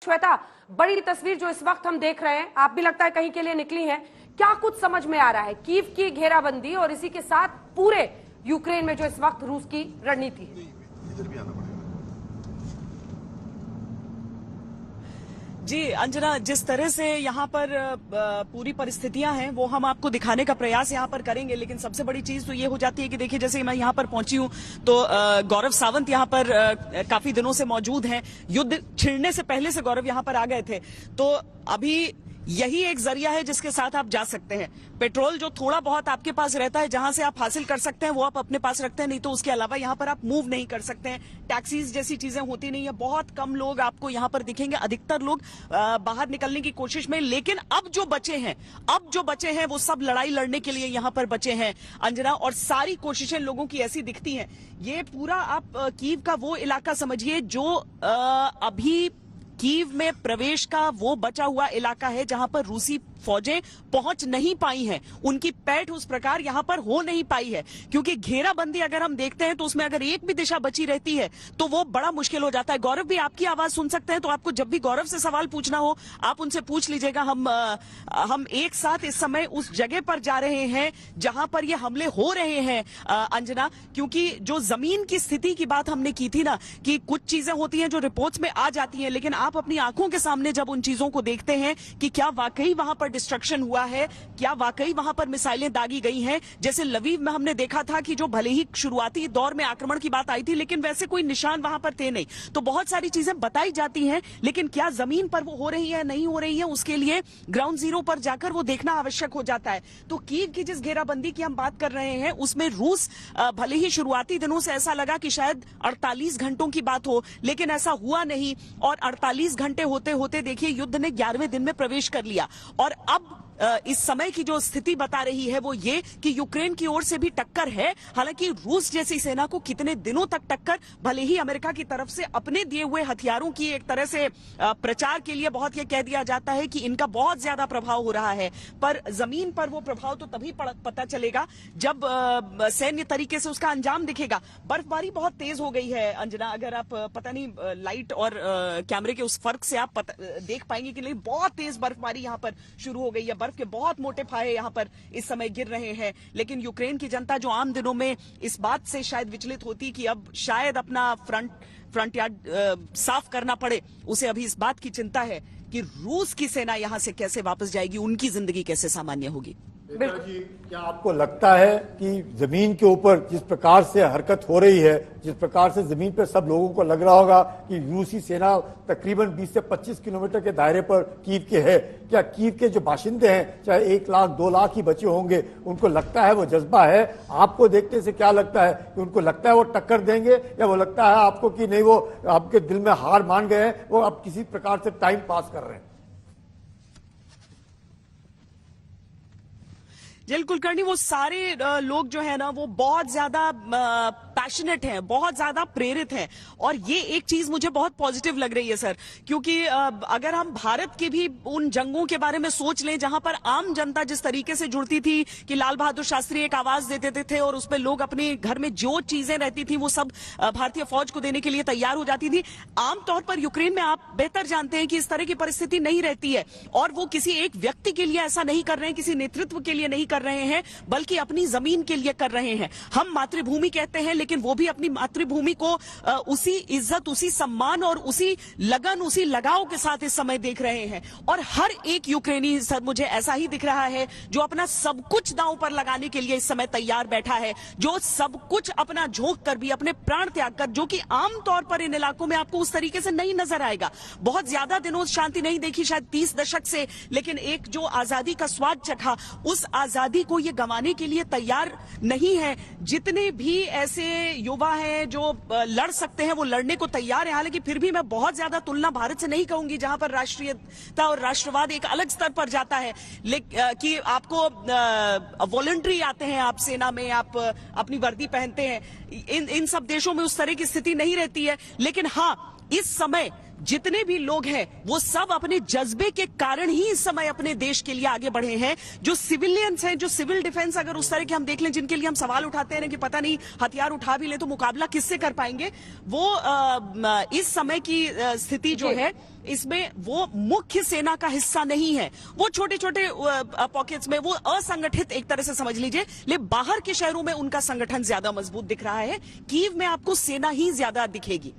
श्वेता, बड़ी तस्वीर जो इस वक्त हम देख रहे हैं, आप भी लगता है कहीं के लिए निकली हैं, क्या कुछ समझ में आ रहा है? कीव की घेराबंदी और इसी के साथ पूरे यूक्रेन में जो इस वक्त रूस की रणनीति है। जी अंजना, जिस तरह से यहाँ पर पूरी परिस्थितियां हैं वो हम आपको दिखाने का प्रयास यहाँ पर करेंगे, लेकिन सबसे बड़ी चीज तो ये हो जाती है कि देखिए, जैसे मैं यहाँ पर पहुंची हूँ तो गौरव सावंत यहाँ पर काफी दिनों से मौजूद हैं। युद्ध छिड़ने से पहले से गौरव यहाँ पर आ गए थे, तो अभी यही एक जरिया है जिसके साथ आप जा सकते हैं। पेट्रोल जो थोड़ा बहुत आपके पास रहता है, जहां से आप हासिल कर सकते हैं, वो आप अपने पास रखते हैं, नहीं तो उसके अलावा यहां पर आप मूव नहीं कर सकते हैं। टैक्सीज जैसी चीजें होती नहीं है, बहुत कम लोग आपको यहां पर दिखेंगे, अधिकतर लोग बाहर निकलने की कोशिश में। लेकिन अब जो बचे हैं वो सब लड़ाई लड़ने के लिए यहां पर बचे हैं अंजना, और सारी कोशिशें लोगों की ऐसी दिखती हैं। ये पूरा आप कीव का वो इलाका समझिए जो अभी कीव में प्रवेश का वो बचा हुआ इलाका है जहां पर रूसी फौजें पहुंच नहीं पाई हैं। उनकी पैठ उस प्रकार यहां पर हो नहीं पाई है, क्योंकि घेराबंदी अगर हम देखते हैं तो उसमें अगर एक भी दिशा बची रहती है तो वो बड़ा मुश्किल हो जाता है। गौरव भी आपकी आवाज सुन सकते हैं, तो आपको जब भी गौरव से सवाल पूछना हो आप उनसे पूछ लीजिएगा। हम एक साथ इस समय उस जगह पर जा रहे हैं जहां पर ये हमले हो रहे हैं अंजना, क्योंकि जो जमीन की स्थिति की बात हमने की थी ना, कि कुछ चीजें होती हैं जो रिपोर्ट्स में आ जाती हैं, लेकिन आप अपनी आंखों के सामने जब उन चीजों को देखते हैं कि क्या वाकई वहां पर डिस्ट्रक्शन हुआ है, क्या वाकई वहां पर मिसाइलें दागी गई हैं। जैसे लवीव में हमने देखा था कि जो भले ही शुरुआती दौर में आक्रमण की बात आई थी, लेकिन वैसे कोई निशान वहां पर थे नहीं। तो बहुत सारी चीजें बताई जाती हैं, लेकिन क्या जमीन पर वो हो रही है नहीं हो रही है, उसके लिए ग्राउंड जीरो पर जाकर वो देखना आवश्यक हो जाता है। तो कीव की जिस घेराबंदी की हम बात कर रहे हैं उसमें रूस, भले ही शुरुआती दिनों से ऐसा लगा कि शायद 48 घंटों की बात हो, लेकिन ऐसा हुआ नहीं, और 48 घंटे होते होते देखिए युद्ध ने 11वें दिन में प्रवेश कर लिया। और अब इस समय की जो स्थिति बता रही है वो ये कि यूक्रेन की ओर से भी टक्कर है। हालांकि रूस जैसी सेना को कितने दिनों तक टक्कर, भले ही अमेरिका की तरफ से अपने दिए हुए हथियारों की एक तरह से प्रचार के लिए बहुत ये कह दिया जाता है कि इनका बहुत ज्यादा प्रभाव हो रहा है, पर जमीन पर वो प्रभाव तो तभी पता चलेगा जब सैन्य तरीके से उसका अंजाम दिखेगा। बर्फबारी बहुत तेज हो गई है अंजना, अगर आप पता नहीं लाइट और कैमरे के उस फर्क से आप देख पाएंगे कि नहीं, बहुत तेज बर्फबारी यहाँ पर शुरू हो गई है। बर्फ के बहुत मोटे फाहे यहां पर इस समय गिर रहे हैं। लेकिन यूक्रेन की जनता जो आम दिनों में इस बात से शायद विचलित होती कि अब शायद अपना फ्रंट यार्ड साफ करना पड़े, उसे अभी इस बात की चिंता है कि रूस की सेना यहां से कैसे वापस जाएगी, उनकी जिंदगी कैसे सामान्य होगी। जी, क्या आपको लगता है कि जमीन के ऊपर जिस प्रकार से हरकत हो रही है, जिस प्रकार से जमीन पर सब लोगों को लग रहा होगा कि रूसी सेना तकरीबन 20 से 25 किलोमीटर के दायरे पर कीव के है, क्या कीव के जो बाशिंदे हैं, चाहे 1 लाख 2 लाख ही बचे होंगे, उनको लगता है वो जज्बा है? आपको देखने से क्या लगता है कि उनको लगता है वो टक्कर देंगे, या वो लगता है आपको कि नहीं, वो आपके दिल में हार मान गए हैं, वो अब किसी प्रकार से टाइम पास कर रहे हैं? जल कुलकर्णी, वो सारे लोग जो है ना वो बहुत ज्यादा पैशनेट हैं, बहुत ज्यादा प्रेरित हैं, और ये एक चीज मुझे बहुत पॉजिटिव लग रही है सर, क्योंकि अगर हम भारत की भी उन जंगों के बारे में सोच लें जहां पर आम जनता जिस तरीके से जुड़ती थी कि लाल बहादुर शास्त्री एक आवाज देते थे और उसमें लोग अपने घर में जो चीजें रहती थी वो सब भारतीय फौज को देने के लिए तैयार हो जाती थी। आमतौर पर यूक्रेन में आप बेहतर जानते हैं कि इस तरह की परिस्थिति नहीं रहती है, और वो किसी एक व्यक्ति के लिए ऐसा नहीं कर रहे हैं, किसी नेतृत्व के लिए नहीं कर रहे हैं, बल्कि अपनी जमीन के लिए कर रहे हैं। हम मातृभूमि कहते हैं, लेकिन वो भी अपनी मातृभूमि को उसी इज्जत, उसी सम्मान और उसी लगन, उसी लगाव के साथ इस समय देख रहे हैं। और हर एक यूक्रेनी सर मुझे ऐसा ही दिख रहा है जो अपना सब कुछ दांव पर लगाने के लिए इस समय तैयार बैठा है, जो सब कुछ अपना झोंक कर भी, अपने प्राण त्याग कर, जो कि आमतौर पर इन इलाकों में आपको उस तरीके से नहीं नजर आएगा। बहुत ज्यादा दिनों शांति नहीं देखी, शायद 30 दशक से, लेकिन एक जो आजादी का स्वाद चखा, उस आजादी को ये गंवाने के लिए तैयार नहीं है। जितने भी ऐसे युवा हैं जो लड़ सकते हैं वो लड़ने को तैयार है। हालांकि फिर भी मैं बहुत ज्यादा तुलना भारत से नहीं कहूंगी, जहां पर राष्ट्रीयता और राष्ट्रवाद एक अलग स्तर पर जाता है, कि आपको वॉलंटरी आते हैं, आप सेना में, आप अपनी वर्दी पहनते हैं। इन सब देशों में उस तरह की स्थिति नहीं रहती है। लेकिन हाँ, इस समय जितने भी लोग हैं वो सब अपने जज्बे के कारण ही इस समय अपने देश के लिए आगे बढ़े हैं। जो सिविलियंस हैं, जो सिविल डिफेंस अगर उस तरह के हम देख लें, जिनके लिए हम सवाल उठाते हैं कि पता नहीं हथियार उठा भी ले तो मुकाबला किससे कर पाएंगे, वो इस समय की स्थिति जो है इसमें वो मुख्य सेना का हिस्सा नहीं है। वो छोटे छोटे पॉकेट्स में वो असंगठित एक तरह से समझ लीजिए, लेकिन बाहर के शहरों में उनका संगठन ज्यादा मजबूत दिख रहा है। कीव में आपको सेना ही ज्यादा दिखेगी।